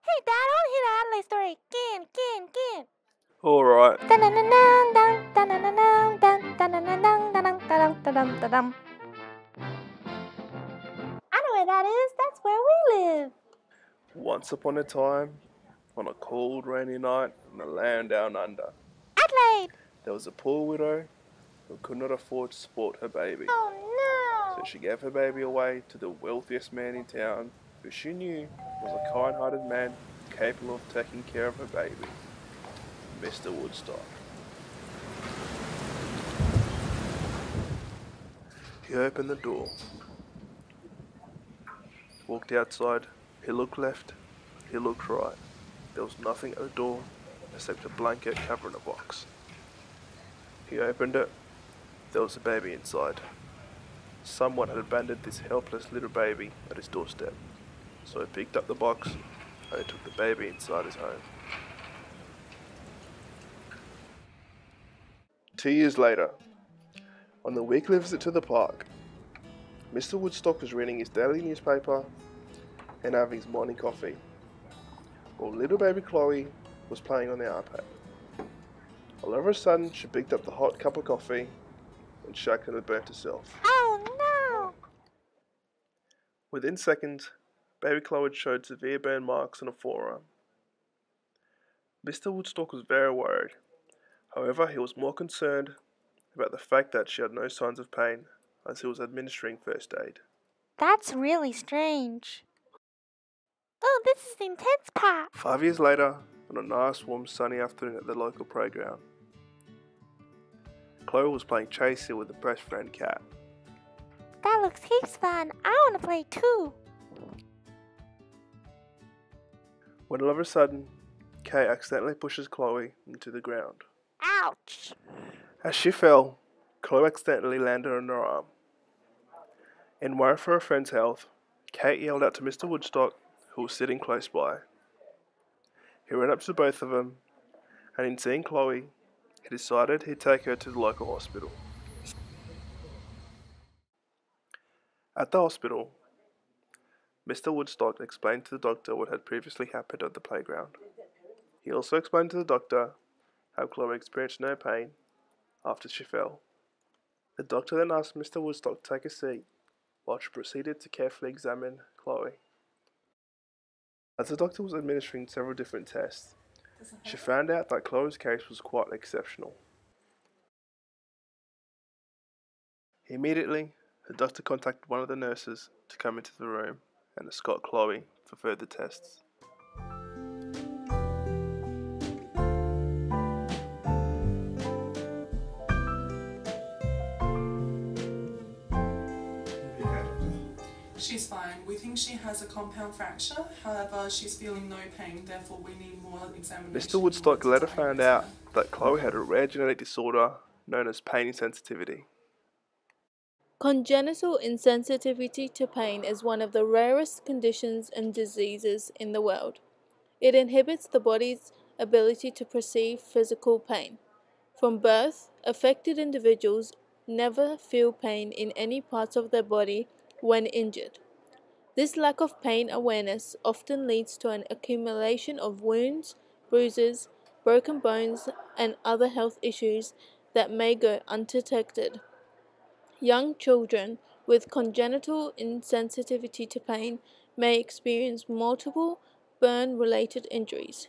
Hey, Dad, I want to hear the Adelaide story again. Alright. I know where that is. That's where we live. Once upon a time, on a cold rainy night in the land down under, Adelaide! there was a poor widow who could not afford to support her baby. Oh, So no. she gave her baby away to the wealthiest man in town, who she knew was a kind-hearted man capable of taking care of her baby, Mr. Woodstock. He opened the door, walked outside, he looked left, he looked right. There was nothing at the door except a blanket covering a box. He opened it. There was a baby inside. Someone had abandoned this helpless little baby at his doorstep, so he picked up the box and he took the baby inside his home. 2 years later, on the weekly visit to the park, Mr. Woodstock was reading his daily newspaper and having his morning coffee, while little baby Chloe was playing on the iPad. All of a sudden, she picked up the hot cup of coffee and shocked and burnt herself. Oh, no. Within seconds, baby Chloe showed severe burn marks on her forearm. Mr. Woodstock was very worried. However, he was more concerned about the fact that she had no signs of pain as he was administering first aid. That's really strange. Oh, this is the intense part. 5 years later, on a nice warm sunny afternoon at the local playground, Chloe was playing chase here with her best friend Kat. That looks heaps fun. I want to play too. When all of a sudden, Kay accidentally pushes Chloe into the ground. Ouch. As she fell, Chloe accidentally landed on her arm. In worry for her friend's health, Kate yelled out to Mr. Woodstock, who was sitting close by. He ran up to both of them, and in seeing Chloe, he decided he'd take her to the local hospital. At the hospital, Mr. Woodstock explained to the doctor what had previously happened at the playground. He also explained to the doctor how Chloe experienced no pain after she fell. The doctor then asked Mr. Woodstock to take a seat while she proceeded to carefully examine Chloe. As the doctor was administering several different tests, she found out that Chloe's case was quite exceptional. Immediately, the doctor contacted one of the nurses to come into the room and escort Chloe for further tests. She's fine. We think she has a compound fracture. However, she's feeling no pain. Therefore, we need more examination. Mr. Woodstock later found out that Chloe had a rare genetic disorder known as pain insensitivity. Congenital insensitivity to pain is one of the rarest conditions and diseases in the world. It inhibits the body's ability to perceive physical pain. From birth, affected individuals never feel pain in any parts of their body when injured. This lack of pain awareness often leads to an accumulation of wounds, bruises, broken bones, and other health issues that may go undetected. Young children with congenital insensitivity to pain may experience multiple burn-related injuries.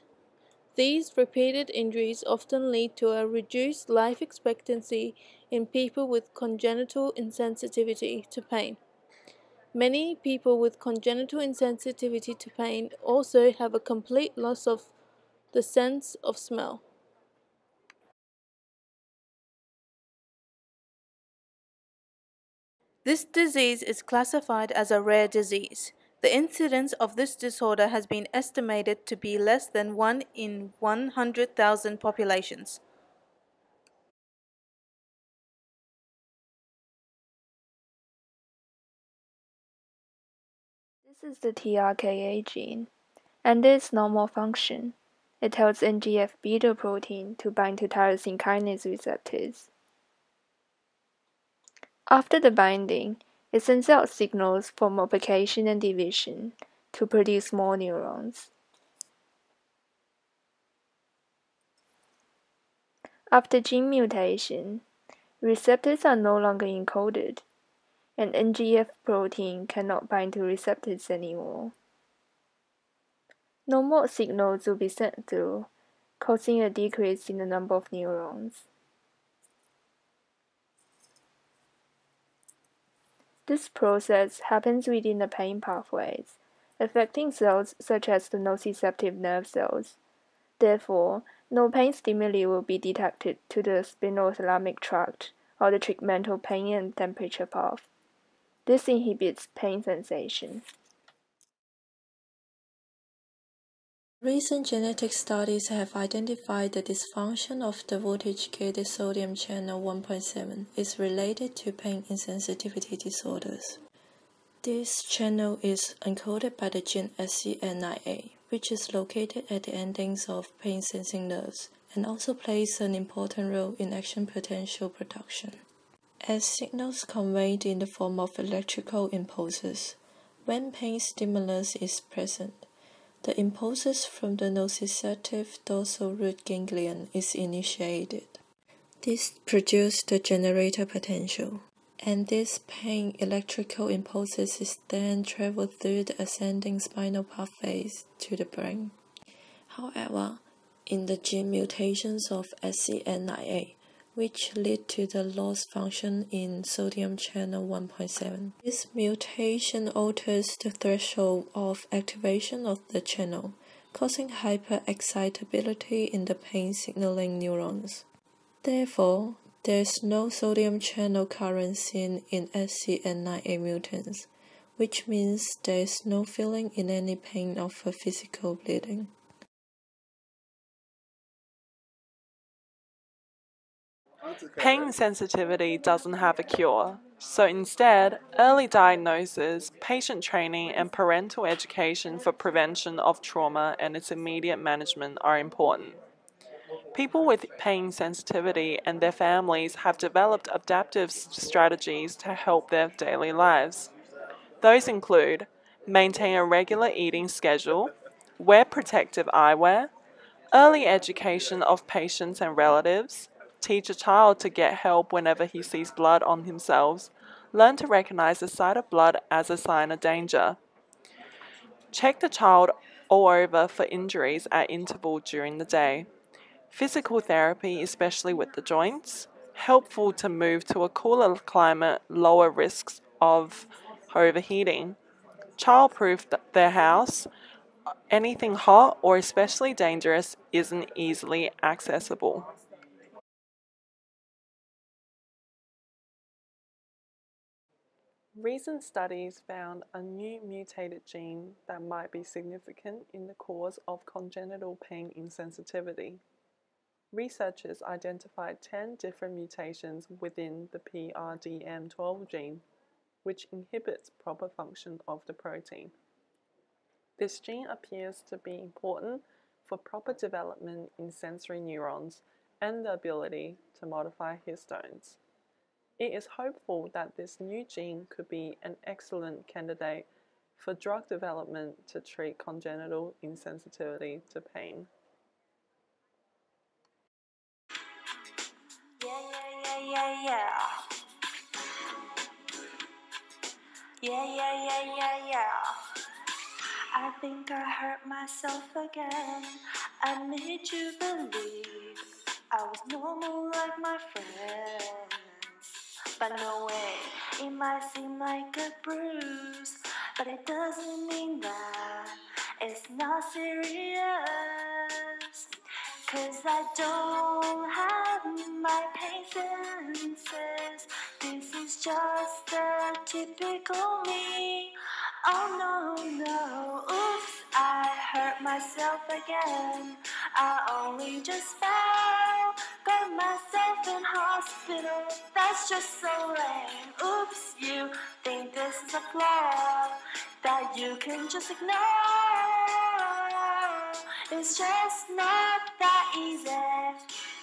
These repeated injuries often lead to a reduced life expectancy in people with congenital insensitivity to pain. Many people with congenital insensitivity to pain also have a complete loss of the sense of smell. This disease is classified as a rare disease. The incidence of this disorder has been estimated to be less than 1 in 100,000 populations. This is the TRKA gene, and its normal function. It tells NGF-beta protein to bind to tyrosine kinase receptors. After the binding, it sends out signals for multiplication and division to produce more neurons. After gene mutation, receptors are no longer encoded, and NGF protein cannot bind to receptors anymore. No more signals will be sent through, causing a decrease in the number of neurons. This process happens within the pain pathways, affecting cells such as the nociceptive nerve cells. Therefore, no pain stimuli will be detected to the spinothalamic tract or the tegmental pain and temperature path. This inhibits pain sensation. Recent genetic studies have identified the dysfunction of the voltage-gated sodium channel 1.7 is related to pain insensitivity disorders. This channel is encoded by the gene SCN9A, which is located at the endings of pain-sensing nerves and also plays an important role in action potential production. As signals conveyed in the form of electrical impulses, when pain stimulus is present, the impulses from the nociceptive dorsal root ganglion is initiated. This produces the generator potential, and this pain electrical impulses is then traveled through the ascending spinal pathways to the brain. However, in the gene mutations of SCN9A, which lead to the loss function in sodium channel 1.7. This mutation alters the threshold of activation of the channel, causing hyperexcitability in the pain signaling neurons. Therefore, there is no sodium channel current seen in SCN9A mutants, which means there is no feeling in any pain of a physical bleeding. Pain sensitivity doesn't have a cure, so instead, early diagnosis, patient training, and parental education for prevention of trauma and its immediate management are important. People with pain sensitivity and their families have developed adaptive strategies to help their daily lives. Those include maintain a regular eating schedule, wear protective eyewear, early education of patients and relatives, teach a child to get help whenever he sees blood on himself, learn to recognize the sight of blood as a sign of danger. Check the child all over for injuries at interval during the day. Physical therapy, especially with the joints, helpful to move to a cooler climate, lower risks of overheating. Childproof their house. Anything hot or especially dangerous isn't easily accessible. Recent studies found a new mutated gene that might be significant in the cause of congenital pain insensitivity. Researchers identified 10 different mutations within the PRDM12 gene, which inhibits proper function of the protein. This gene appears to be important for proper development in sensory neurons and the ability to modify histones. It is hopeful that this new gene could be an excellent candidate for drug development to treat congenital insensitivity to pain. Yeah. I think I hurt myself again. I made you believe I was normal like my friends. But no way, it might seem like a bruise, but it doesn't mean that it's not serious. 'Cause I don't have my pain senses. This is just the typical me. Oh no, oops, I hurt myself again. I only just fell, got myself in hospital. That's just so lame. Oops, you think this is a flaw that you can just ignore. It's just not that easy.